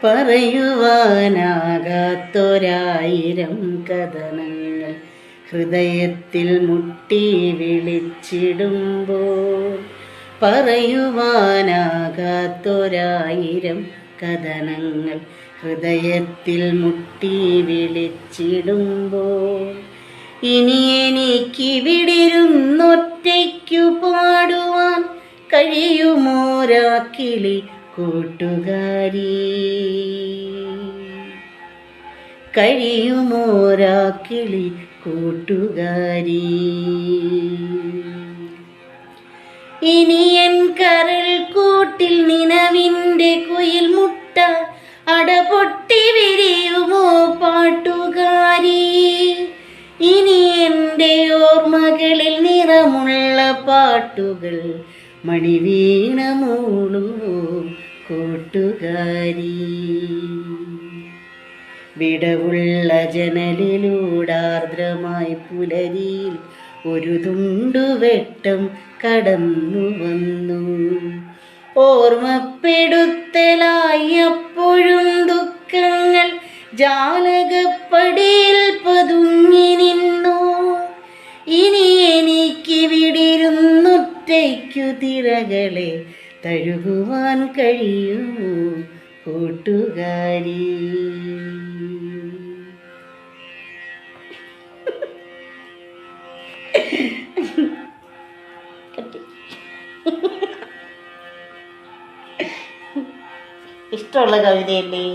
പറയുവാനാകാത്തൊരായിരം കഥനങ്ങൾ ഹൃദയത്തിൽ മുട്ടി വിളിച്ചിടുമ്പോൾ, പറയുവാനാകാത്തൊരായിരം കഥനങ്ങൾ ഹൃദയത്തിൽ മുട്ടി വിളിച്ചിടുമ്പോൾ, ഇനി എനിക്കിവിടിരുന്നൊറ്റയ്ക്കു പാടുവാൻ കഴിയുമോരാക്കിളി കൂട്ടുകാരി, കഴിയുമോരാക്കിളി കൂട്ടുകാരി. ഇനി എൻ കരൾ കൂട്ടിൽ നിലവിൻ്റെ കുയിൽ മുട്ട അടപൊട്ടി വിരിയുമോ പാട്ടുകാരി, ഇനി എൻ്റെ ഓർമ്മകളിൽ നിറമുള്ള പാട്ടുകൾ മണിവീണ മൂളുമോ കൂട്ടുകാരി. വിടവുള്ള ജനലിലൂടാർദ്രമായി പുലരിയിൽ ഒരു തുണ്ടുവെട്ടം കടന്നു വന്നു, ഓർമ്മപ്പെടുത്തലായി അപ്പോഴും ദുഃഖങ്ങൾ ജാലകപ്പടിയിൽ പതുങ്ങി നിന്നു. ഇനി എനിക്കിവിടിരുന്നൊറ്റയ്ക്കു തിരകളെ തഴുകുവാൻ കഴിയുമോ കൂട്ടുകാരി. ഇഷ്ടമുള്ള കവിതയല്ലേ?